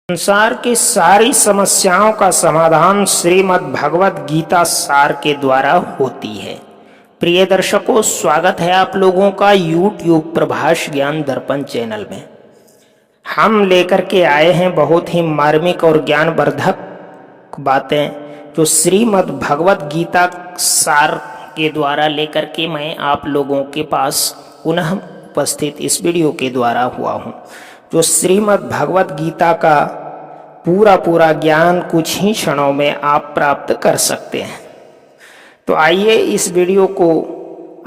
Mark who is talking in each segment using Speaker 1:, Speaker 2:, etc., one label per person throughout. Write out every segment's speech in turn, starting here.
Speaker 1: संसार की सारी समस्याओं का समाधान श्रीमद् भगवत गीता सार के द्वारा होती है। प्रिय दर्शकों, स्वागत है आप लोगों का YouTube प्रभाष ज्ञान दर्पण चैनल में। हम लेकर के आए हैं बहुत ही मार्मिक और ज्ञानवर्धक बातें जो श्रीमद् भगवत गीता सार के द्वारा लेकर के मैं आप लोगों के पास पुनः उपस्थित इस वीडियो के द्वारा हुआ हूँ। जो श्रीमद् भगवत गीता का पूरा ज्ञान कुछ ही क्षणों में आप प्राप्त कर सकते हैं। तो आइए इस वीडियो को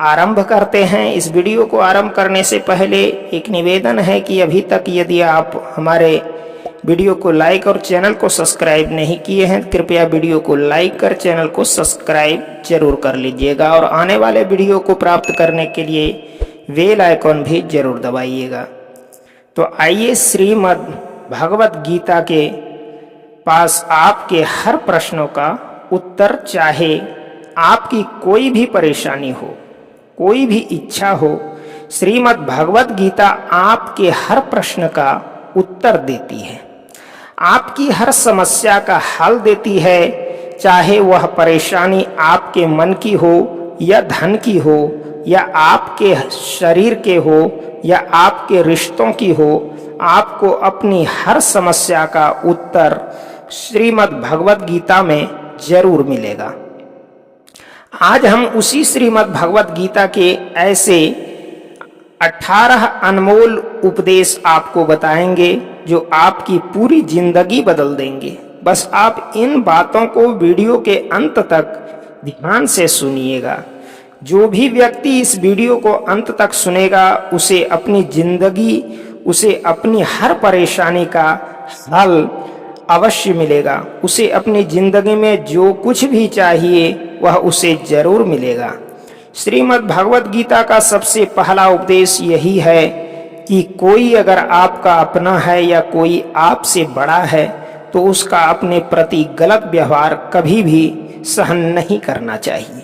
Speaker 1: आरंभ करते हैं। इस वीडियो को आरंभ करने से पहले एक निवेदन है कि अभी तक यदि आप हमारे वीडियो को लाइक और चैनल को सब्सक्राइब नहीं किए हैं, कृपया वीडियो को लाइक कर चैनल को सब्सक्राइब जरूर कर लीजिएगा और आने वाले वीडियो को प्राप्त करने के लिए बेल आइकॉन भी जरूर दबाइएगा। तो आइए श्रीमद् भगवत गीता के पास आपके हर प्रश्नों का उत्तर, चाहे आपकी कोई भी परेशानी हो, कोई भी इच्छा हो, श्रीमद् भगवत गीता आपके हर प्रश्न का उत्तर देती है, आपकी हर समस्या का हल देती है। चाहे वह परेशानी आपके मन की हो या धन की हो या आपके शरीर के हो या आपके रिश्तों की हो, आपको अपनी हर समस्या का उत्तर श्रीमद् भगवत गीता में जरूर मिलेगा। आज हम उसी श्रीमद् भगवत गीता के ऐसे 18 अनमोल उपदेश आपको बताएंगे जो आपकी पूरी जिंदगी बदल देंगे। बस आप इन बातों को वीडियो के अंत तक ध्यान से सुनिएगा। जो भी व्यक्ति इस वीडियो को अंत तक सुनेगा उसे अपनी जिंदगी, उसे अपनी हर परेशानी का हल अवश्य मिलेगा। उसे अपनी जिंदगी में जो कुछ भी चाहिए वह उसे जरूर मिलेगा। श्रीमद् भगवत गीता का सबसे पहला उपदेश यही है कि कोई अगर आपका अपना है या कोई आपसे बड़ा है तो उसका अपने प्रति गलत व्यवहार कभी भी सहन नहीं करना चाहिए।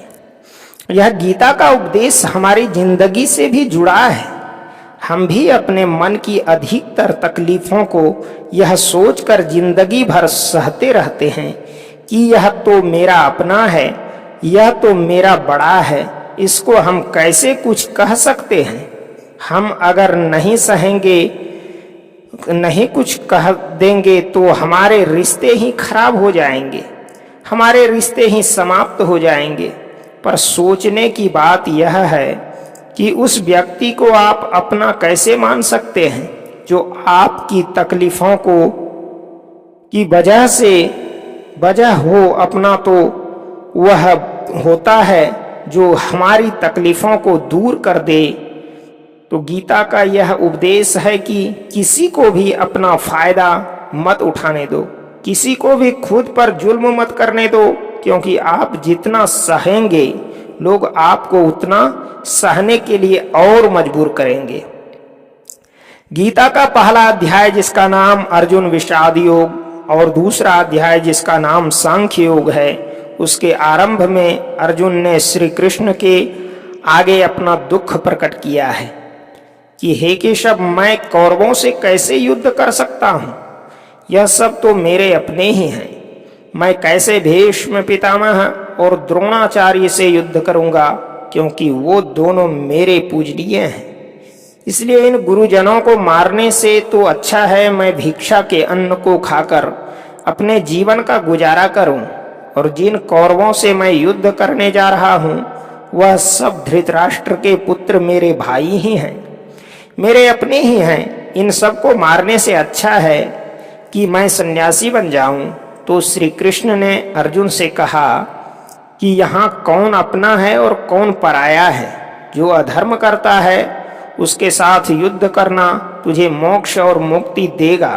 Speaker 1: यह गीता का उपदेश हमारी जिंदगी से भी जुड़ा है। हम भी अपने मन की अधिकतर तकलीफों को यह सोचकर जिंदगी भर सहते रहते हैं कि यह तो मेरा अपना है, यह तो मेरा बड़ा है, इसको हम कैसे कुछ कह सकते हैं। हम अगर नहीं सहेंगे, नहीं कुछ कह देंगे तो हमारे रिश्ते ही खराब हो जाएंगे, हमारे रिश्ते ही समाप्त हो जाएंगे। पर सोचने की बात यह है कि उस व्यक्ति को आप अपना कैसे मान सकते हैं जो आपकी तकलीफों को की वजह हो। अपना तो वह होता है जो हमारी तकलीफों को दूर कर दे। तो गीता का यह उपदेश है कि किसी को भी अपना फायदा मत उठाने दो, किसी को भी खुद पर जुल्म मत करने दो, क्योंकि आप जितना सहेंगे लोग आपको उतना सहने के लिए और मजबूर करेंगे। गीता का पहला अध्याय जिसका नाम अर्जुन विषाद योग और दूसरा अध्याय जिसका नाम सांख्य योग है, उसके आरंभ में अर्जुन ने श्री कृष्ण के आगे अपना दुख प्रकट किया है कि हे केशव, मैं कौरवों से कैसे युद्ध कर सकता हूँ, यह सब तो मेरे अपने ही हैं। मैं कैसे भीष्म पितामह और द्रोणाचार्य से युद्ध करूंगा, क्योंकि वो दोनों मेरे पूजनीय हैं। इसलिए इन गुरुजनों को मारने से तो अच्छा है मैं भिक्षा के अन्न को खाकर अपने जीवन का गुजारा करूं। और जिन कौरवों से मैं युद्ध करने जा रहा हूं वह सब धृतराष्ट्र के पुत्र मेरे भाई ही हैं, मेरे अपने ही हैं। इन सबको मारने से अच्छा है कि मैं सन्यासी बन जाऊं। तो श्री कृष्ण ने अर्जुन से कहा कि यहाँ कौन अपना है और कौन पराया है। जो अधर्म करता है उसके साथ युद्ध करना तुझे मोक्ष और मुक्ति देगा।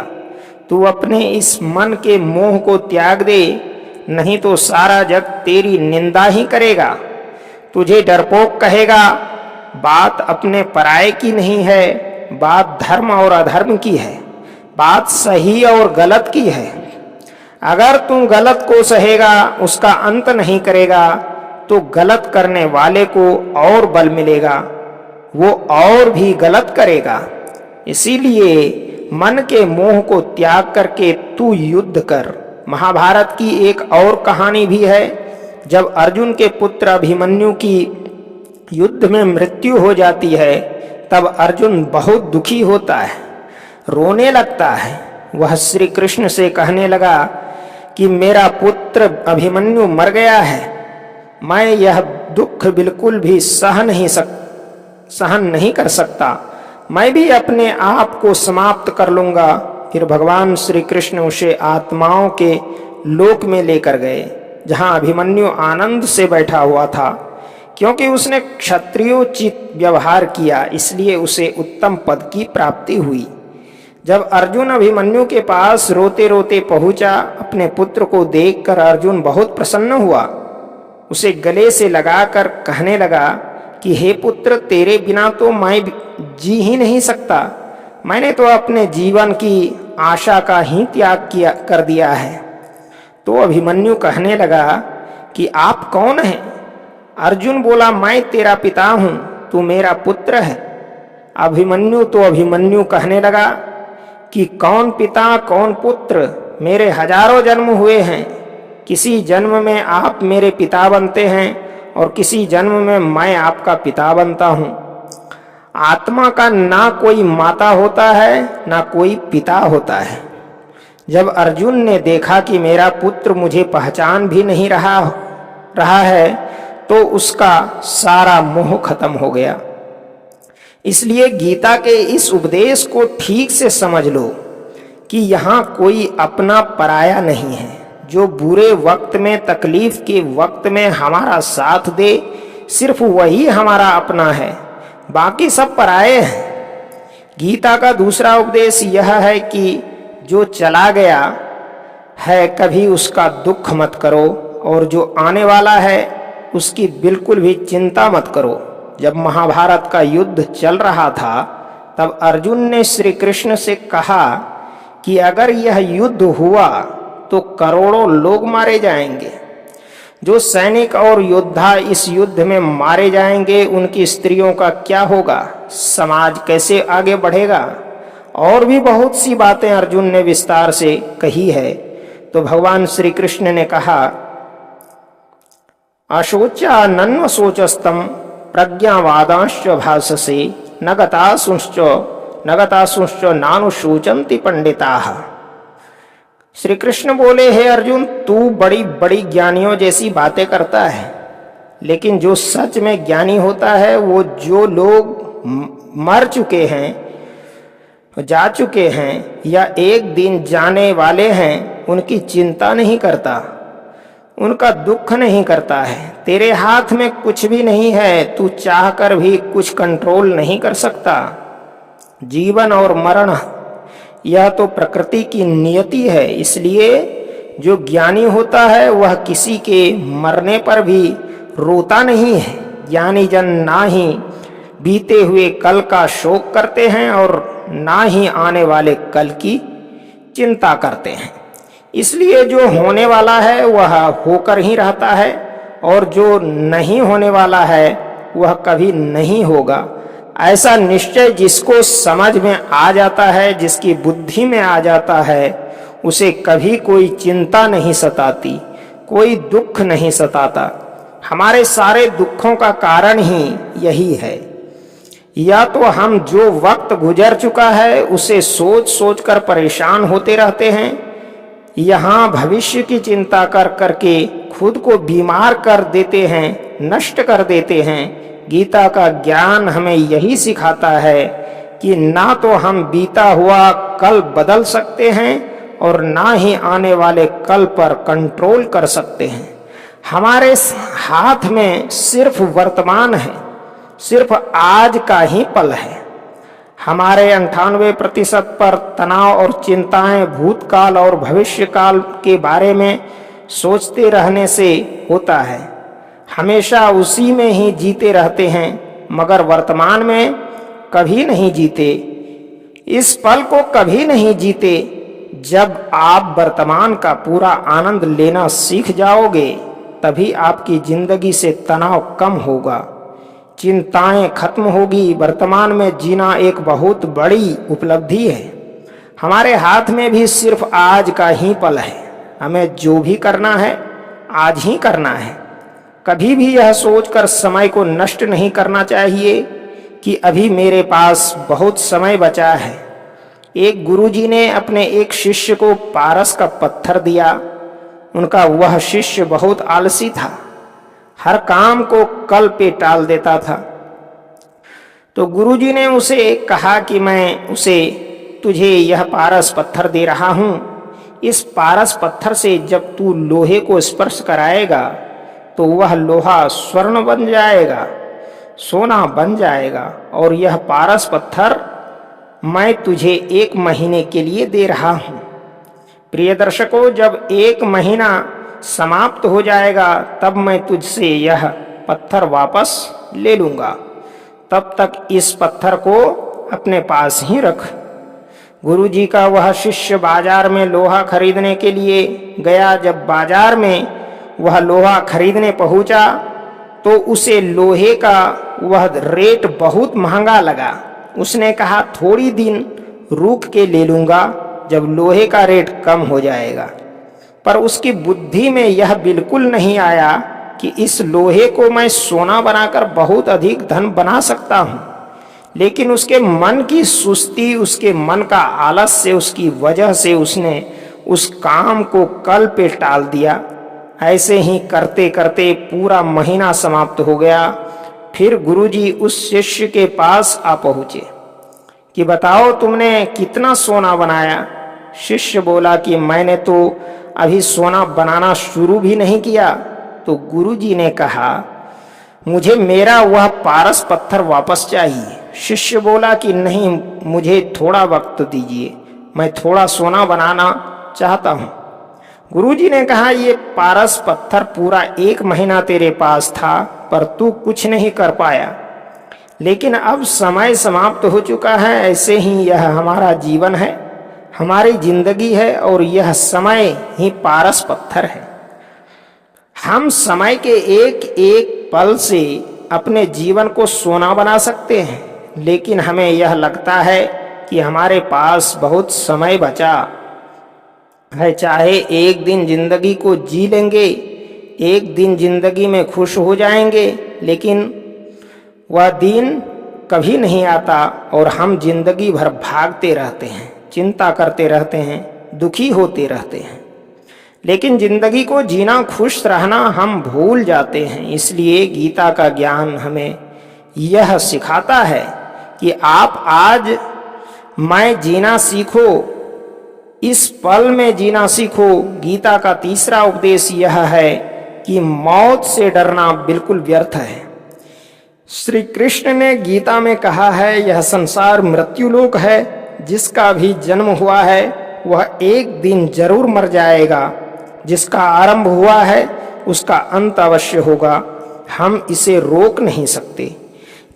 Speaker 1: तू अपने इस मन के मोह को त्याग दे, नहीं तो सारा जग तेरी निंदा ही करेगा, तुझे डरपोक कहेगा। बात अपने पराये की नहीं है, बात धर्म और अधर्म की है, बात सही और गलत की है। अगर तू गलत को सहेगा, उसका अंत नहीं करेगा, तो गलत करने वाले को और बल मिलेगा, वो और भी गलत करेगा। इसीलिए मन के मोह को त्याग करके तू युद्ध कर। महाभारत की एक और कहानी भी है। जब अर्जुन के पुत्र अभिमन्यु की युद्ध में मृत्यु हो जाती है तब अर्जुन बहुत दुखी होता है, रोने लगता है। वह श्री कृष्ण से कहने लगा कि मेरा पुत्र अभिमन्यु मर गया है, मैं यह दुख बिल्कुल भी सहन नहीं कर सकता, मैं भी अपने आप को समाप्त कर लूंगा। फिर भगवान श्री कृष्ण उसे आत्माओं के लोक में लेकर गए, जहां अभिमन्यु आनंद से बैठा हुआ था। क्योंकि उसने क्षत्रियोचित व्यवहार किया, इसलिए उसे उत्तम पद की प्राप्ति हुई। जब अर्जुन अभिमन्यु के पास रोते रोते पहुंचा, अपने पुत्र को देखकर अर्जुन बहुत प्रसन्न हुआ। उसे गले से लगाकर कहने लगा कि हे पुत्र, तेरे बिना तो मैं जी ही नहीं सकता। मैंने तो अपने जीवन की आशा का ही त्याग कर दिया है। तो अभिमन्यु कहने लगा कि आप कौन हैं? अर्जुन बोला, मैं तेरा पिता हूं, तू मेरा पुत्र है। अभिमन्यु कहने लगा कि कौन पिता कौन पुत्र, मेरे हजारों जन्म हुए हैं। किसी जन्म में आप मेरे पिता बनते हैं और किसी जन्म में मैं आपका पिता बनता हूँ। आत्मा का ना कोई माता होता है ना कोई पिता होता है। जब अर्जुन ने देखा कि मेरा पुत्र मुझे पहचान भी नहीं रहा है तो उसका सारा मोह खत्म हो गया। इसलिए गीता के इस उपदेश को ठीक से समझ लो कि यहाँ कोई अपना पराया नहीं है। जो बुरे वक्त में, तकलीफ के वक्त में हमारा साथ दे, सिर्फ वही हमारा अपना है, बाकी सब पराये हैं। गीता का दूसरा उपदेश यह है कि जो चला गया है कभी उसका दुख मत करो, और जो आने वाला है उसकी बिल्कुल भी चिंता मत करो। जब महाभारत का युद्ध चल रहा था तब अर्जुन ने श्री कृष्ण से कहा कि अगर यह युद्ध हुआ तो करोड़ों लोग मारे जाएंगे। जो सैनिक और योद्धा इस युद्ध में मारे जाएंगे उनकी स्त्रियों का क्या होगा, समाज कैसे आगे बढ़ेगा? और भी बहुत सी बातें अर्जुन ने विस्तार से कही है। तो भगवान श्री कृष्ण ने कहा, अशोचा नन्व सोचस्तम प्रज्ञावादांश्च भाससे न गतासुंश्च नानुशोचन्ति पंडिताः। श्री कृष्ण बोले, हे अर्जुन, तू बड़ी बड़ी ज्ञानियों जैसी बातें करता है, लेकिन जो सच में ज्ञानी होता है वो जो लोग मर चुके हैं, जा चुके हैं या एक दिन जाने वाले हैं उनकी चिंता नहीं करता, उनका दुख नहीं करता है। तेरे हाथ में कुछ भी नहीं है, तू चाहकर भी कुछ कंट्रोल नहीं कर सकता। जीवन और मरण यह तो प्रकृति की नियति है। इसलिए जो ज्ञानी होता है वह किसी के मरने पर भी रोता नहीं है। ज्ञानी जन ना ही बीते हुए कल का शोक करते हैं और ना ही आने वाले कल की चिंता करते हैं। इसलिए जो होने वाला है वह होकर ही रहता है, और जो नहीं होने वाला है वह कभी नहीं होगा। ऐसा निश्चय जिसको समझ में आ जाता है, जिसकी बुद्धि में आ जाता है, उसे कभी कोई चिंता नहीं सताती, कोई दुख नहीं सताता। हमारे सारे दुखों का कारण ही यही है। या तो हम जो वक्त गुजर चुका है उसे सोच सोच कर परेशान होते रहते हैं, यहाँ भविष्य की चिंता कर करके खुद को बीमार कर देते हैं, नष्ट कर देते हैं। गीता का ज्ञान हमें यही सिखाता है कि ना तो हम बीता हुआ कल बदल सकते हैं और ना ही आने वाले कल पर कंट्रोल कर सकते हैं। हमारे हाथ में सिर्फ वर्तमान है, सिर्फ आज का ही पल है। हमारे 98% पर तनाव और चिंताएं भूतकाल और भविष्यकाल के बारे में सोचते रहने से होता है। हमेशा उसी में ही जीते रहते हैं, मगर वर्तमान में कभी नहीं जीते, इस पल को कभी नहीं जीते। जब आप वर्तमान का पूरा आनंद लेना सीख जाओगे तभी आपकी जिंदगी से तनाव कम होगा, चिंताएं खत्म होगी। वर्तमान में जीना एक बहुत बड़ी उपलब्धि है। हमारे हाथ में भी सिर्फ आज का ही पल है। हमें जो भी करना है आज ही करना है। कभी भी यह सोचकर समय को नष्ट नहीं करना चाहिए कि अभी मेरे पास बहुत समय बचा है। एक गुरुजी ने अपने एक शिष्य को पारस का पत्थर दिया। उनका वह शिष्य बहुत आलसी था, हर काम को कल पे टाल देता था। तो गुरुजी ने उसे कहा कि मैं तुझे यह पारस पत्थर दे रहा हूं। इस पारस पत्थर से जब तू लोहे को स्पर्श कराएगा तो वह लोहा स्वर्ण बन जाएगा, सोना बन जाएगा। और यह पारस पत्थर मैं तुझे 1 महीने के लिए दे रहा हूं। प्रिय दर्शकों, जब 1 महीना समाप्त हो जाएगा तब मैं तुझसे यह पत्थर वापस ले लूंगा। तब तक इस पत्थर को अपने पास ही रख। गुरुजी का वह शिष्य बाजार में लोहा खरीदने के लिए गया। जब बाजार में वह लोहा खरीदने पहुंचा तो उसे लोहे का वह रेट बहुत महंगा लगा। उसने कहा थोड़ी दिन रुक के ले लूंगा जब लोहे का रेट कम हो जाएगा। पर उसकी बुद्धि में यह बिल्कुल नहीं आया कि इस लोहे को मैं सोना बनाकर बहुत अधिक धन बना सकता हूं। लेकिन उसके मन की सुस्ती, उसके मन का आलस्य, उसकी वजह से उसने उस काम को कल पे टाल दिया। ऐसे ही करते करते पूरा महीना समाप्त हो गया। फिर गुरुजी उस शिष्य के पास आ पहुंचे कि बताओ तुमने कितना सोना बनाया। शिष्य बोला कि मैंने तो अभी सोना बनाना शुरू भी नहीं किया। तो गुरुजी ने कहा मुझे मेरा वह पारस पत्थर वापस चाहिए। शिष्य बोला कि नहीं, मुझे थोड़ा वक्त दीजिए, मैं थोड़ा सोना बनाना चाहता हूँ। गुरुजी ने कहा ये पारस पत्थर पूरा 1 महीना तेरे पास था पर तू कुछ नहीं कर पाया। लेकिन अब समय समाप्त हो चुका है। ऐसे ही यह हमारा जीवन है, हमारी जिंदगी है और यह समय ही पारस पत्थर है। हम समय के एक एक पल से अपने जीवन को सोना बना सकते हैं। लेकिन हमें यह लगता है कि हमारे पास बहुत समय बचा है। चाहे एक दिन जिंदगी को जी लेंगे, एक दिन जिंदगी में खुश हो जाएंगे, लेकिन वह दिन कभी नहीं आता और हम जिंदगी भर भागते रहते हैं, चिंता करते रहते हैं, दुखी होते रहते हैं। लेकिन जिंदगी को जीना, खुश रहना हम भूल जाते हैं। इसलिए गीता का ज्ञान हमें यह सिखाता है कि आप आज मैं जीना सीखो, इस पल में जीना सीखो। गीता का तीसरा उपदेश यह है कि मौत से डरना बिल्कुल व्यर्थ है। श्री कृष्ण ने गीता में कहा है यह संसार मृत्युलोक है, जिसका भी जन्म हुआ है वह एक दिन जरूर मर जाएगा। जिसका आरंभ हुआ है उसका अंत अवश्य होगा। हम इसे रोक नहीं सकते।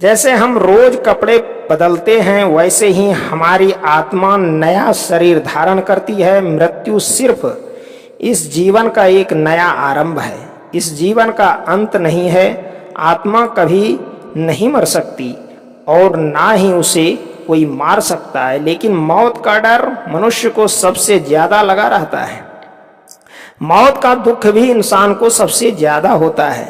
Speaker 1: जैसे हम रोज कपड़े बदलते हैं वैसे ही हमारी आत्मा नया शरीर धारण करती है। मृत्यु सिर्फ इस जीवन का एक नया आरंभ है, इस जीवन का अंत नहीं है। आत्मा कभी नहीं मर सकती और ना ही उसे कोई मार सकता है। लेकिन मौत का डर मनुष्य को सबसे ज्यादा लगा रहता है। मौत का दुख भी इंसान को सबसे ज्यादा होता है।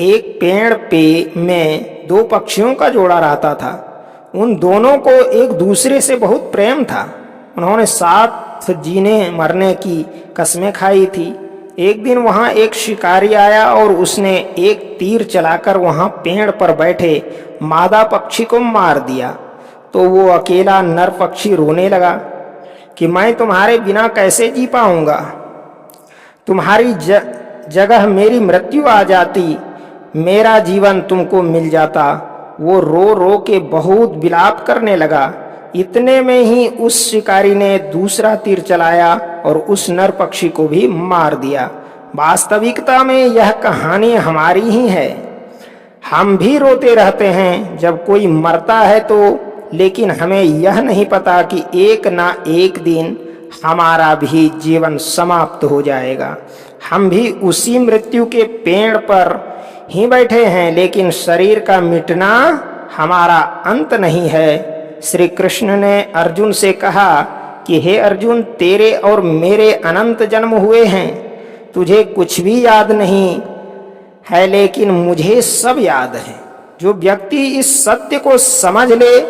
Speaker 1: एक पेड़ पे में 2 पक्षियों का जोड़ा रहता था। उन दोनों को एक दूसरे से बहुत प्रेम था। उन्होंने साथ जीने मरने की कस्में खाई थी। एक दिन वहां एक शिकारी आया और उसने एक तीर चलाकर वहां पेड़ पर बैठे मादा पक्षी को मार दिया। तो वो अकेला नर पक्षी रोने लगा कि मैं तुम्हारे बिना कैसे जी पाऊंगा। तुम्हारी जगह मेरी मृत्यु आ जाती, मेरा जीवन तुमको मिल जाता। वो रो रो के बहुत विलाप करने लगा। इतने में ही उस शिकारी ने दूसरा तीर चलाया और उस नर पक्षी को भी मार दिया। वास्तविकता में यह कहानी हमारी ही है। हम भी रोते रहते हैं जब कोई मरता है तो, लेकिन हमें यह नहीं पता कि एक ना एक दिन हमारा भी जीवन समाप्त हो जाएगा। हम भी उसी मृत्यु के पेड़ पर ही बैठे हैं, लेकिन शरीर का मिटना हमारा अंत नहीं है। श्री कृष्ण ने अर्जुन से कहा कि हे अर्जुन, तेरे और मेरे अनंत जन्म हुए हैं, तुझे कुछ भी याद नहीं है, लेकिन मुझे सब याद है। जो व्यक्ति इस सत्य को समझ ले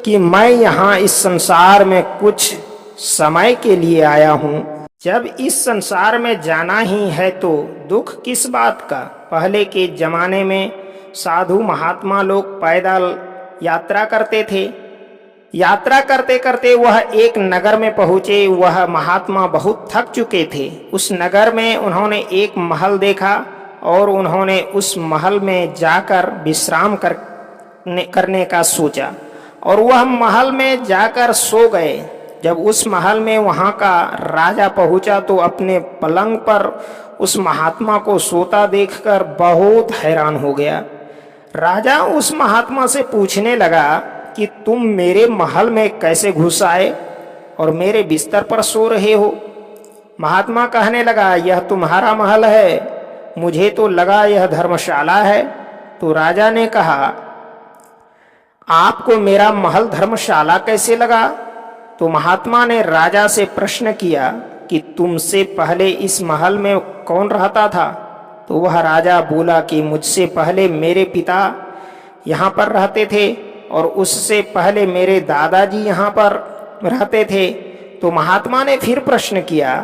Speaker 1: कि मैं यहाँ इस संसार में कुछ समय के लिए आया हूँ, जब इस संसार में जाना ही है तो दुख किस बात का। पहले के जमाने में साधु महात्मा लोग पैदल यात्रा करते थे। यात्रा करते करते वह एक नगर में पहुंचे। वह महात्मा बहुत थक चुके थे। उस नगर में उन्होंने एक महल देखा और उन्होंने उस महल में जाकर विश्राम करने का सोचा और वह महल में जाकर सो गए। जब उस महल में वहाँ का राजा पहुँचा तो अपने पलंग पर उस महात्मा को सोता देखकर बहुत हैरान हो गया। राजा उस महात्मा से पूछने लगा कि तुम मेरे महल में कैसे घुस आए और मेरे बिस्तर पर सो रहे हो। महात्मा कहने लगा, यह तुम्हारा महल है, मुझे तो लगा यह धर्मशाला है। तो राजा ने कहा, आपको मेरा महल धर्मशाला कैसे लगा। तो महात्मा ने राजा से प्रश्न किया कि तुमसे पहले इस महल में कौन रहता था। तो वह राजा बोला कि मुझसे पहले मेरे पिता यहाँ पर रहते थे और उससे पहले मेरे दादाजी यहाँ पर रहते थे। तो महात्मा ने फिर प्रश्न किया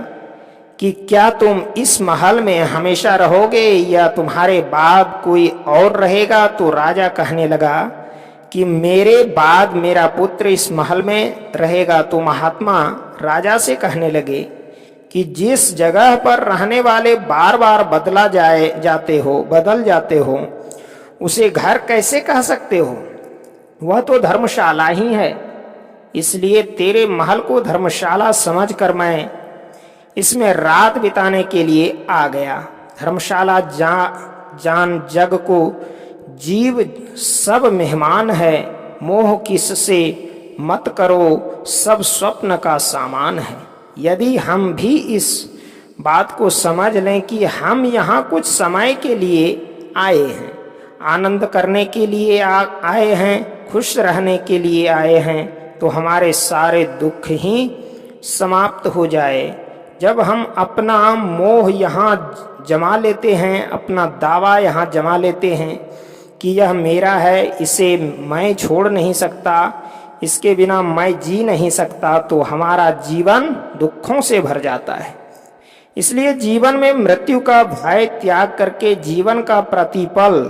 Speaker 1: कि क्या तुम इस महल में हमेशा रहोगे या तुम्हारे बाद कोई और रहेगा। तो राजा कहने लगा कि मेरे बाद मेरा पुत्र इस महल में रहेगा। तो महात्मा राजा से कहने लगे कि जिस जगह पर रहने वाले बार बार बदल जाते हो उसे घर कैसे कह सकते हो। वह तो धर्मशाला ही है। इसलिए तेरे महल को धर्मशाला समझकर मैं इसमें रात बिताने के लिए आ गया। धर्मशाला जान जग को जीव सब मेहमान है, मोह किससे मत करो, सब स्वप्न का सामान है। यदि हम भी इस बात को समझ लें कि हम यहाँ कुछ समय के लिए आए हैं, आनंद करने के लिए आए हैं, खुश रहने के लिए आए हैं, तो हमारे सारे दुख ही समाप्त हो जाए। जब हम अपना मोह यहाँ जमा लेते हैं, अपना दावा यहाँ जमा लेते हैं कि यह मेरा है, इसे मैं छोड़ नहीं सकता, इसके बिना मैं जी नहीं सकता, तो हमारा जीवन दुखों से भर जाता है। इसलिए जीवन में मृत्यु का भय त्याग करके जीवन का प्रतिपल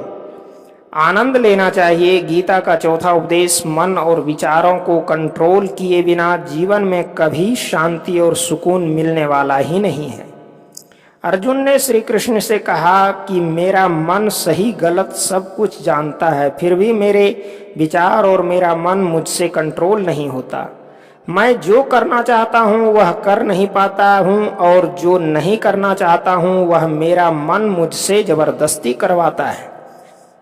Speaker 1: आनंद लेना चाहिए। गीता का चौथा उपदेश, मन और विचारों को कंट्रोल किए बिना जीवन में कभी शांति और सुकून मिलने वाला ही नहीं है। अर्जुन ने श्री कृष्ण से कहा कि मेरा मन सही गलत सब कुछ जानता है, फिर भी मेरे विचार और मेरा मन मुझसे कंट्रोल नहीं होता। मैं जो करना चाहता हूँ वह कर नहीं पाता हूँ और जो नहीं करना चाहता हूँ वह मेरा मन मुझसे जबरदस्ती करवाता है।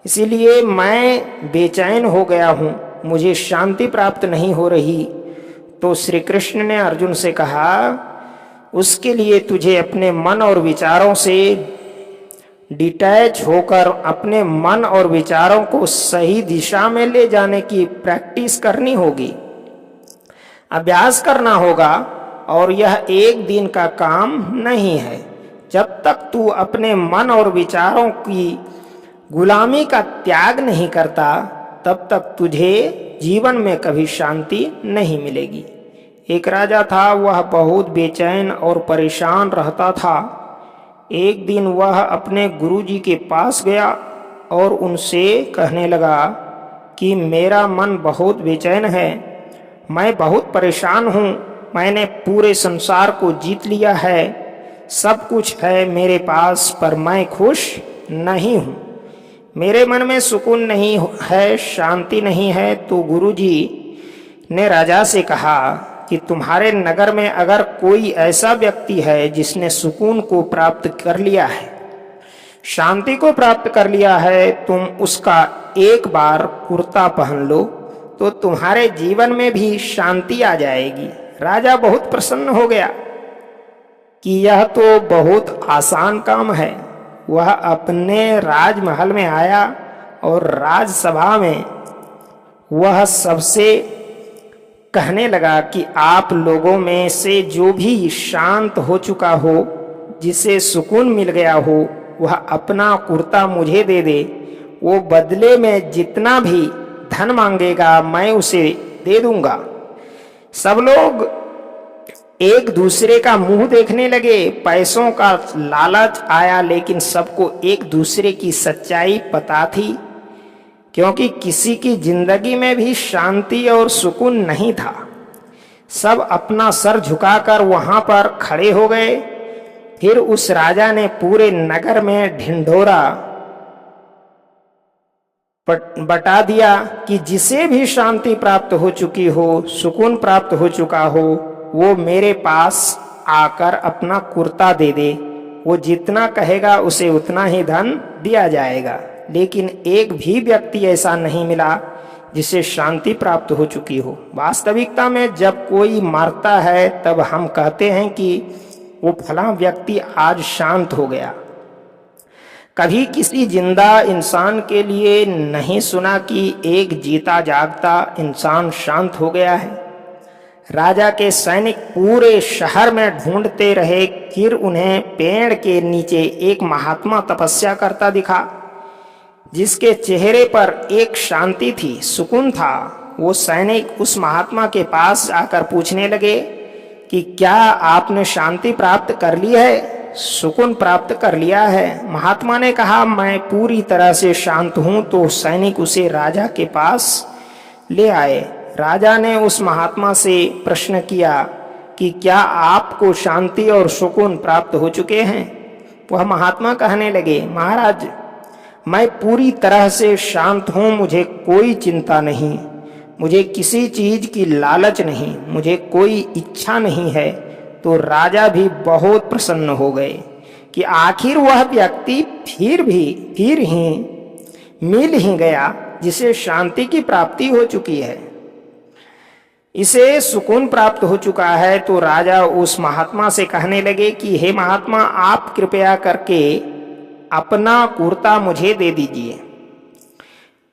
Speaker 1: इसीलिए मैं बेचैन हो गया हूँ, मुझे शांति प्राप्त नहीं हो रही। तो श्री कृष्ण ने अर्जुन से कहा, उसके लिए तुझे अपने मन और विचारों से डिटैच होकर अपने मन और विचारों को सही दिशा में ले जाने की प्रैक्टिस करनी होगी, अभ्यास करना होगा। और यह एक दिन का काम नहीं है। जब तक तू अपने मन और विचारों की गुलामी का त्याग नहीं करता, तब तक तुझे जीवन में कभी शांति नहीं मिलेगी। एक राजा था, वह बहुत बेचैन और परेशान रहता था। एक दिन वह अपने गुरुजी के पास गया और उनसे कहने लगा कि मेरा मन बहुत बेचैन है, मैं बहुत परेशान हूँ, मैंने पूरे संसार को जीत लिया है, सब कुछ है मेरे पास, पर मैं खुश नहीं हूँ, मेरे मन में सुकून नहीं है, शांति नहीं है। तो गुरुजी ने राजा से कहा कि तुम्हारे नगर में अगर कोई ऐसा व्यक्ति है जिसने सुकून को प्राप्त कर लिया है, शांति को प्राप्त कर लिया है, तुम उसका एक बार कुर्ता पहन लो तो तुम्हारे जीवन में भी शांति आ जाएगी। राजा बहुत प्रसन्न हो गया कि यह तो बहुत आसान काम है। वह अपने राजमहल में आया और राजसभा में वह सबसे कहने लगा कि आप लोगों में से जो भी शांत हो चुका हो, जिसे सुकून मिल गया हो, वह अपना कुर्ता मुझे दे दे। वो बदले में जितना भी धन मांगेगा मैं उसे दे दूंगा। सब लोग एक दूसरे का मुंह देखने लगे। पैसों का लालच आया, लेकिन सबको एक दूसरे की सच्चाई पता थी, क्योंकि किसी की जिंदगी में भी शांति और सुकून नहीं था। सब अपना सर झुकाकर वहां पर खड़े हो गए। फिर उस राजा ने पूरे नगर में ढिंढोरा बता दिया कि जिसे भी शांति प्राप्त हो चुकी हो, सुकून प्राप्त हो चुका हो, वो मेरे पास आकर अपना कुर्ता दे दे। वो जितना कहेगा उसे उतना ही धन दिया जाएगा। लेकिन एक भी व्यक्ति ऐसा नहीं मिला जिसे शांति प्राप्त हो चुकी हो। वास्तविकता में जब कोई मरता है तब हम कहते हैं कि वो फलां व्यक्ति आज शांत हो गया। कभी किसी जिंदा इंसान के लिए नहीं सुना कि एक जीता जागता इंसान शांत हो गया है। राजा के सैनिक पूरे शहर में ढूंढते रहे, फिर उन्हें पेड़ के नीचे एक महात्मा तपस्या करता दिखा, जिसके चेहरे पर एक शांति थी, सुकून था। वो सैनिक उस महात्मा के पास आकर पूछने लगे कि क्या आपने शांति प्राप्त कर ली है, सुकून प्राप्त कर लिया है? महात्मा ने कहा, मैं पूरी तरह से शांत हूं। तो सैनिक उसे राजा के पास ले आए। राजा ने उस महात्मा से प्रश्न किया कि क्या आपको शांति और सुकून प्राप्त हो चुके हैं? वह महात्मा कहने लगे, महाराज, मैं पूरी तरह से शांत हूं, मुझे कोई चिंता नहीं, मुझे किसी चीज की लालच नहीं, मुझे कोई इच्छा नहीं है। तो राजा भी बहुत प्रसन्न हो गए कि आखिर वह व्यक्ति फिर ही मिल ही गया जिसे शांति की प्राप्ति हो चुकी है, इसे सुकून प्राप्त हो चुका है। तो राजा उस महात्मा से कहने लगे कि हे महात्मा, आप कृपया करके अपना कुर्ता मुझे दे दीजिए।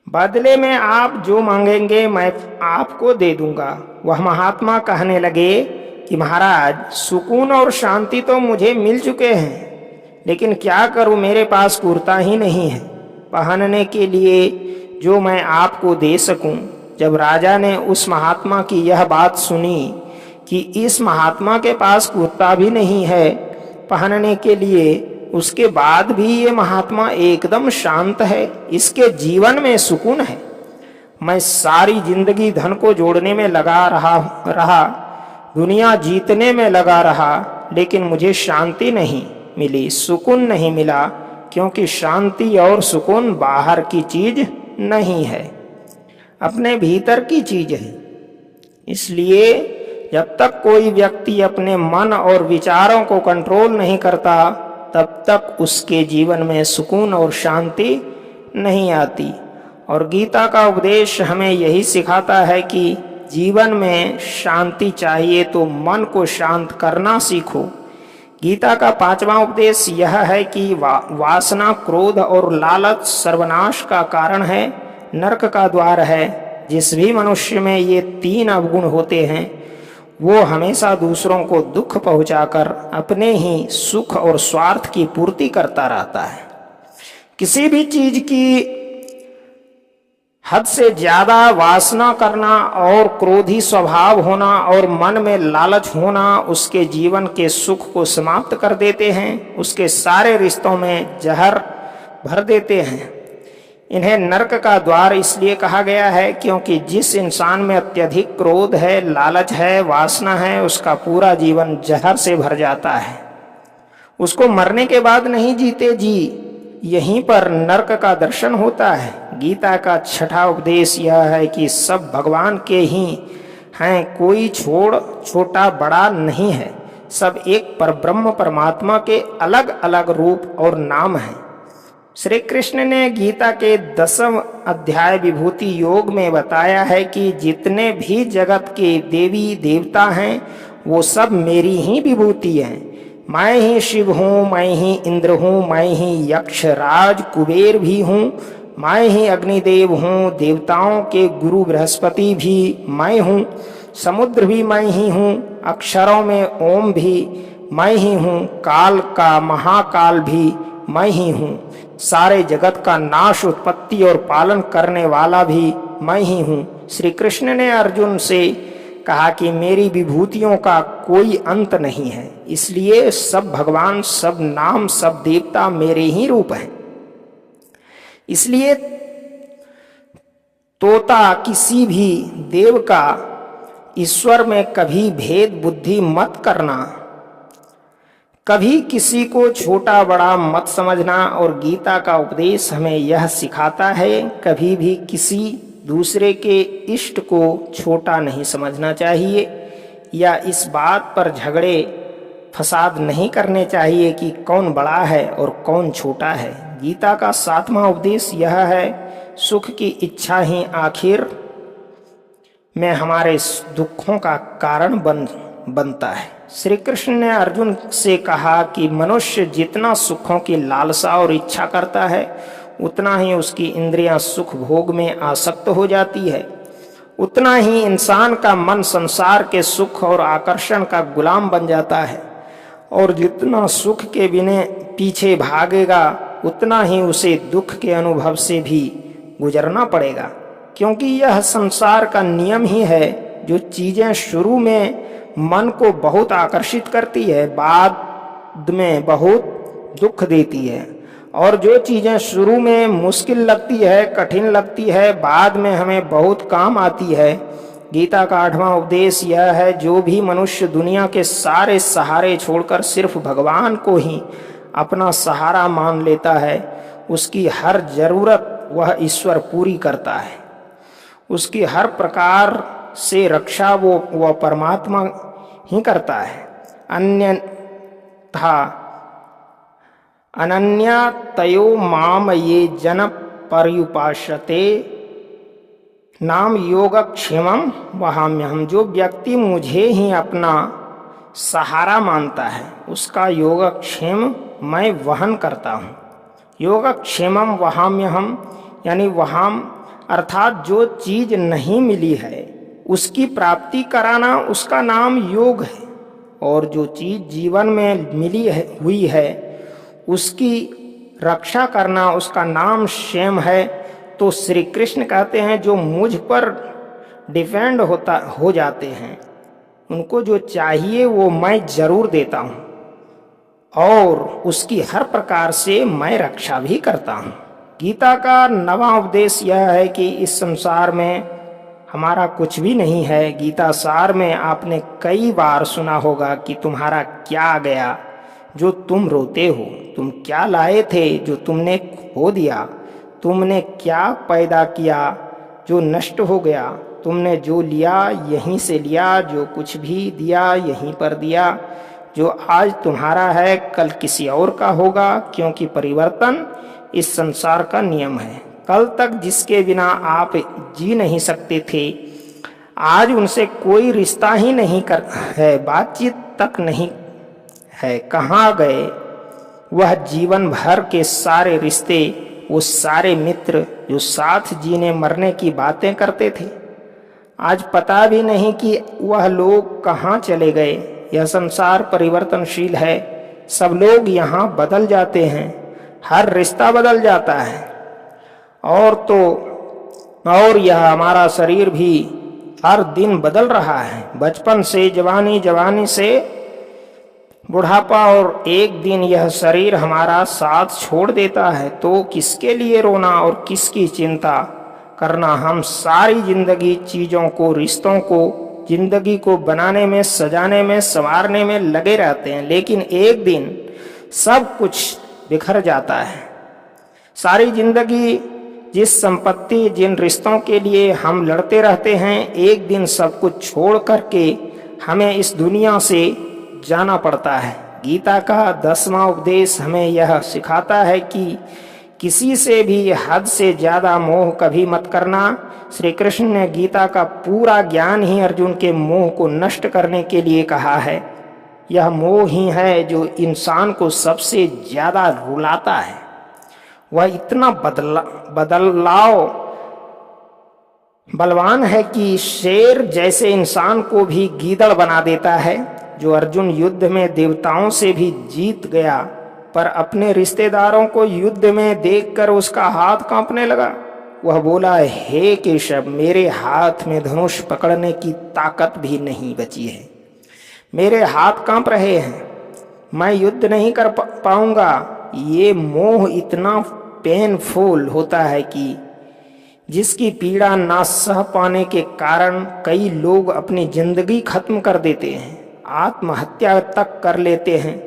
Speaker 1: बदले में आप जो मांगेंगे मैं आपको दे दूंगा। वह महात्मा कहने लगे कि महाराज, सुकून और शांति तो मुझे मिल चुके हैं, लेकिन क्या करूं, मेरे पास कुर्ता ही नहीं है पहनने के लिए जो मैं आपको दे सकूं। जब राजा ने उस महात्मा की यह बात सुनी कि इस महात्मा के पास कुर्ता भी नहीं है पहनने के लिए, उसके बाद भी ये महात्मा एकदम शांत है, इसके जीवन में सुकून है। मैं सारी जिंदगी धन को जोड़ने में लगा रहा, दुनिया जीतने में लगा रहा, लेकिन मुझे शांति नहीं मिली, सुकून नहीं मिला, क्योंकि शांति और सुकून बाहर की चीज नहीं है, अपने भीतर की चीज है। इसलिए जब तक कोई व्यक्ति अपने मन और विचारों को कंट्रोल नहीं करता, तब तक उसके जीवन में सुकून और शांति नहीं आती। और गीता का उपदेश हमें यही सिखाता है कि जीवन में शांति चाहिए तो मन को शांत करना सीखो। गीता का 5वां उपदेश यह है कि वासना, क्रोध और लालच सर्वनाश का कारण है, नरक का द्वार है। जिस भी मनुष्य में ये 3 अवगुण होते हैं, वो हमेशा दूसरों को दुख पहुंचाकर अपने ही सुख और स्वार्थ की पूर्ति करता रहता है। किसी भी चीज की हद से ज्यादा वासना करना और क्रोधी स्वभाव होना और मन में लालच होना उसके जीवन के सुख को समाप्त कर देते हैं, उसके सारे रिश्तों में जहर भर देते हैं। इन्हें नरक का द्वार इसलिए कहा गया है क्योंकि जिस इंसान में अत्यधिक क्रोध है, लालच है, वासना है, उसका पूरा जीवन जहर से भर जाता है। उसको मरने के बाद नहीं जीते जी यहीं पर नरक का दर्शन होता है। गीता का 6वां उपदेश यह है कि सब भगवान के ही हैं, कोई छोटा बड़ा नहीं है, सब एक परब्रह्म परमात्मा के अलग अलग रूप और नाम हैं। श्री कृष्ण ने गीता के 10वें अध्याय विभूति योग में बताया है कि जितने भी जगत के देवी देवता हैं वो सब मेरी ही विभूति हैं। मैं ही शिव हूँ, मैं ही इंद्र हूँ, मैं ही यक्ष राज कुबेर भी हूँ, मैं ही अग्निदेव हूँ, देवताओं के गुरु बृहस्पति भी मैं हूँ। समुद्र भी मैं ही हूँ, अक्षरों में ओम भी मैं ही हूँ, काल का महाकाल भी मैं ही हूँ, सारे जगत का नाश, उत्पत्ति और पालन करने वाला भी मैं ही हूँ। श्री कृष्ण ने अर्जुन से कहा कि मेरी विभूतियों का कोई अंत नहीं है, इसलिए सब भगवान, सब नाम, सब देवता मेरे ही रूप हैं। इसलिए तोता किसी भी देव का ईश्वर में कभी भेद बुद्धि मत करना, कभी किसी को छोटा बड़ा मत समझना। और गीता का उपदेश हमें यह सिखाता है, कभी भी किसी दूसरे के इष्ट को छोटा नहीं समझना चाहिए, या इस बात पर झगड़े फसाद नहीं करने चाहिए कि कौन बड़ा है और कौन छोटा है। गीता का 7वां उपदेश यह है, सुख की इच्छा ही आखिर में हमारे दुखों का कारण बनता है। श्री कृष्ण ने अर्जुन से कहा कि मनुष्य जितना सुखों की लालसा और इच्छा करता है, उतना ही उसकी इंद्रियां सुख भोग में आसक्त हो जाती है, उतना ही इंसान का मन संसार के सुख और आकर्षण का गुलाम बन जाता है, और जितना सुख के बिना पीछे भागेगा, उतना ही उसे दुख के अनुभव से भी गुजरना पड़ेगा। क्योंकि यह संसार का नियम ही है, जो चीजें शुरू में मन को बहुत आकर्षित करती है, बाद में बहुत दुख देती है, और जो चीजें शुरू में मुश्किल लगती है, कठिन लगती है, बाद में हमें बहुत काम आती है। गीता का 8वां उपदेश यह है, जो भी मनुष्य दुनिया के सारे सहारे छोड़कर सिर्फ भगवान को ही अपना सहारा मान लेता है, उसकी हर जरूरत वह ईश्वर पूरी करता है। उसकी हर प्रकार से रक्षा वह परमात्मा ही करता है। अन्यथा अनन्या तयो माम ये जन पर्युपासते नाम योगक्षेमम वहाम्यहम। जो व्यक्ति मुझे ही अपना सहारा मानता है, उसका योगक्षेम मैं वहन करता हूँ। योगक्षेमम वहाम्यहम यानी वहाम अर्थात जो चीज नहीं मिली है उसकी प्राप्ति कराना, उसका नाम योग है। और जो चीज जीवन में मिली हुई है उसकी रक्षा करना, उसका नाम क्षेम है। तो श्री कृष्ण कहते हैं, जो मुझ पर डिपेंड हो जाते हैं, उनको जो चाहिए वो मैं जरूर देता हूँ, और उसकी हर प्रकार से मैं रक्षा भी करता हूँ। गीता का 9वां उपदेश यह है कि इस संसार में हमारा कुछ भी नहीं है। गीता सार में आपने कई बार सुना होगा कि तुम्हारा क्या गया जो तुम रोते हो, तुम क्या लाए थे जो तुमने खो दिया, तुमने क्या पैदा किया जो नष्ट हो गया, तुमने जो लिया यहीं से लिया, जो कुछ भी दिया यहीं पर दिया, जो आज तुम्हारा है कल किसी और का होगा, क्योंकि परिवर्तन इस संसार का नियम है। कल तक जिसके बिना आप जी नहीं सकते थे, आज उनसे कोई रिश्ता ही नहीं है, बातचीत तक नहीं है। कहाँ गए वह जीवन भर के सारे रिश्ते, वो सारे मित्र जो साथ जीने मरने की बातें करते थे? आज पता भी नहीं कि वह लोग कहाँ चले गए। यह संसार परिवर्तनशील है, सब लोग यहाँ बदल जाते हैं, हर रिश्ता बदल जाता है। और यह हमारा शरीर भी हर दिन बदल रहा है, बचपन से जवानी, जवानी से बुढ़ापा, और एक दिन यह शरीर हमारा साथ छोड़ देता है। तो किसके लिए रोना और किसकी चिंता करना? हम सारी जिंदगी चीजों को, रिश्तों को, जिंदगी को बनाने में, सजाने में, संवारने में लगे रहते हैं, लेकिन एक दिन सब कुछ बिखर जाता है। सारी जिंदगी जिस संपत्ति, जिन रिश्तों के लिए हम लड़ते रहते हैं, एक दिन सब कुछ छोड़ करके हमें इस दुनिया से जाना पड़ता है। गीता का 10वां उपदेश हमें यह सिखाता है कि किसी से भी हद से ज्यादा मोह कभी मत करना। श्री कृष्ण ने गीता का पूरा ज्ञान ही अर्जुन के मोह को नष्ट करने के लिए कहा है। यह मोह ही है जो इंसान को सबसे ज्यादा रुलाता है। वह इतना बदलाव बलवान है कि शेर जैसे इंसान को भी गीदड़ बना देता है। जो अर्जुन युद्ध में देवताओं से भी जीत गया, पर अपने रिश्तेदारों को युद्ध में देखकर उसका हाथ कांपने लगा। वह बोला, हे केशव, मेरे हाथ में धनुष पकड़ने की ताकत भी नहीं बची है, मेरे हाथ कांप रहे हैं, मैं युद्ध नहीं कर पाऊंगा। ये मोह इतना पेनफुल होता है कि जिसकी पीड़ा ना सह पाने के कारण कई लोग अपनी जिंदगी खत्म कर देते हैं, आत्महत्या तक कर लेते हैं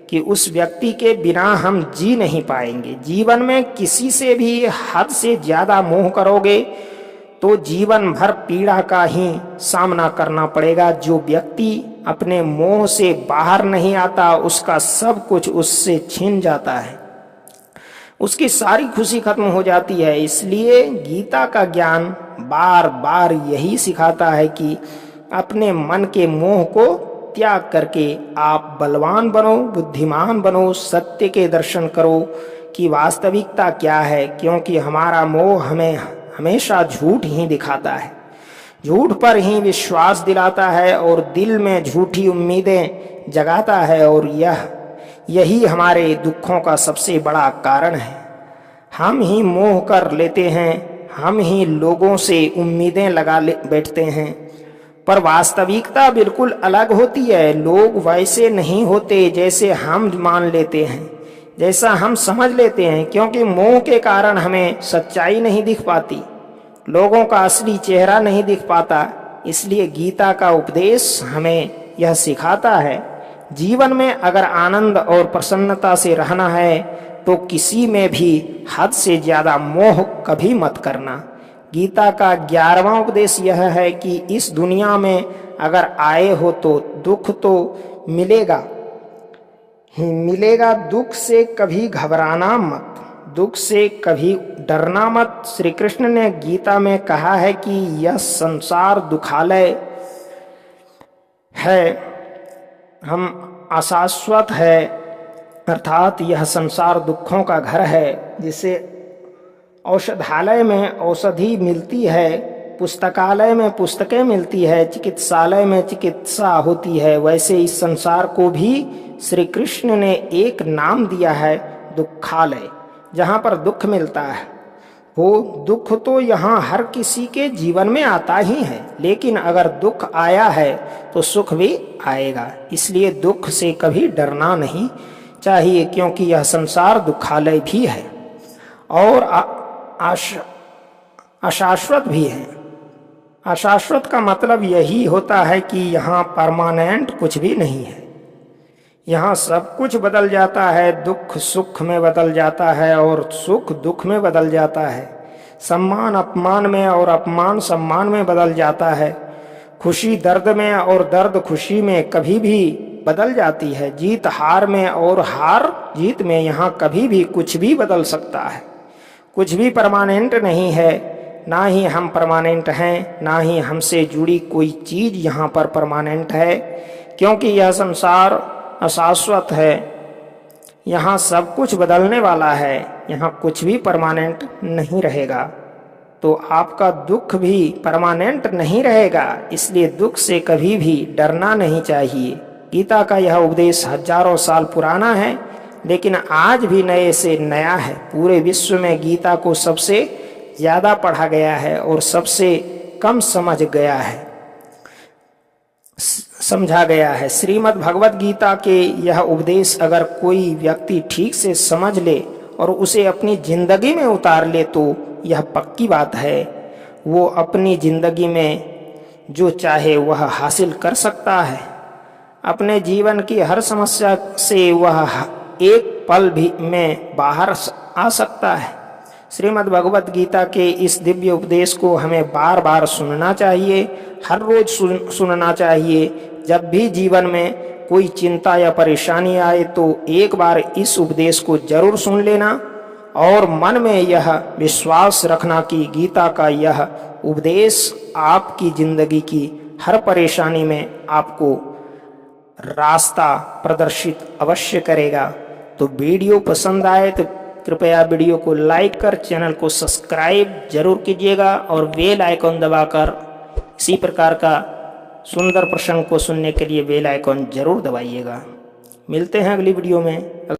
Speaker 1: कि उस व्यक्ति के बिना हम जी नहीं पाएंगे। जीवन में किसी से भी हद से ज्यादा मोह करोगे तो जीवन भर पीड़ा का ही सामना करना पड़ेगा। जो व्यक्ति अपने मोह से बाहर नहीं आता, उसका सब कुछ उससे छिन जाता है, उसकी सारी खुशी खत्म हो जाती है। इसलिए गीता का ज्ञान बार बार यही सिखाता है कि अपने मन के मोह को त्याग करके आप बलवान बनो, बुद्धिमान बनो, सत्य के दर्शन करो कि वास्तविकता क्या है। क्योंकि हमारा मोह हमें हमेशा झूठ ही दिखाता है, झूठ पर ही विश्वास दिलाता है और दिल में झूठी उम्मीदें जगाता है, और यही हमारे दुखों का सबसे बड़ा कारण है। हम ही मोह कर लेते हैं, हम ही लोगों से उम्मीदें लगा बैठते हैं, पर वास्तविकता बिल्कुल अलग होती है। लोग वैसे नहीं होते जैसे हम मान लेते हैं, जैसा हम समझ लेते हैं, क्योंकि मोह के कारण हमें सच्चाई नहीं दिख पाती, लोगों का असली चेहरा नहीं दिख पाता। इसलिए गीता का उपदेश हमें यह सिखाता है, जीवन में अगर आनंद और प्रसन्नता से रहना है तो किसी में भी हद से ज्यादा मोह कभी मत करना। गीता का 11वां उपदेश यह है कि इस दुनिया में अगर आए हो तो दुख तो मिलेगा ही मिलेगा, दुख से कभी घबराना मत, दुख से कभी डरना मत। श्री कृष्ण ने गीता में कहा है कि यह संसार दुखालय है, हम अशाश्वत है, अर्थात यह संसार दुखों का घर है। जिसे औषधालय में औषधि मिलती है, पुस्तकालय में पुस्तकें मिलती है, चिकित्सालय में चिकित्सा होती है, वैसे इस संसार को भी श्री कृष्ण ने एक नाम दिया है, दुखालय, जहाँ पर दुख मिलता है। वो दुख तो यहाँ हर किसी के जीवन में आता ही है, लेकिन अगर दुख आया है तो सुख भी आएगा। इसलिए दुख से कभी डरना नहीं चाहिए, क्योंकि यह संसार दुखालय भी है और अशाश्वत भी है। अशाश्वत का मतलब यही होता है कि यहाँ परमानेंट कुछ भी नहीं है, यहाँ सब कुछ बदल जाता है, दुख सुख में बदल जाता है और सुख दुख में बदल जाता है, सम्मान अपमान में और अपमान सम्मान में बदल जाता है, खुशी दर्द में और दर्द खुशी में कभी भी बदल जाती है, जीत हार में और हार जीत में। यहाँ कभी भी कुछ भी बदल सकता है, कुछ भी परमानेंट नहीं है, ना ही हम परमानेंट हैं, ना ही हमसे जुड़ी कोई चीज यहाँ पर परमानेंट है, क्योंकि यह संसार अशाश्वत है। यहाँ सब कुछ बदलने वाला है, यहाँ कुछ भी परमानेंट नहीं रहेगा। तो आपका दुख भी परमानेंट नहीं रहेगा, इसलिए दुख से कभी भी डरना नहीं चाहिए। गीता का यह उपदेश हजारों साल पुराना है, लेकिन आज भी नए से नया है। पूरे विश्व में गीता को सबसे ज्यादा पढ़ा गया है और सबसे कम समझा गया है। श्रीमद् भगवत गीता के यह उपदेश अगर कोई व्यक्ति ठीक से समझ ले और उसे अपनी जिंदगी में उतार ले तो यह पक्की बात है, वो अपनी जिंदगी में जो चाहे वह हासिल कर सकता है। अपने जीवन की हर समस्या से वह एक पल भी में बाहर आ सकता है। श्रीमद् भगवत गीता के इस दिव्य उपदेश को हमें बार बार सुनना चाहिए, हर रोज सुनना चाहिए। जब भी जीवन में कोई चिंता या परेशानी आए तो एक बार इस उपदेश को जरूर सुन लेना और मन में यह विश्वास रखना कि गीता का यह उपदेश आपकी जिंदगी की हर परेशानी में आपको रास्ता प्रदर्शित अवश्य करेगा। तो वीडियो पसंद आए तो कृपया वीडियो को लाइक कर चैनल को सब्सक्राइब जरूर कीजिएगा और बेल आइकॉन दबाकर इसी प्रकार का सुंदर प्रसंग को सुनने के लिए बेल आइकॉन जरूर दबाइएगा। मिलते हैं अगली वीडियो में।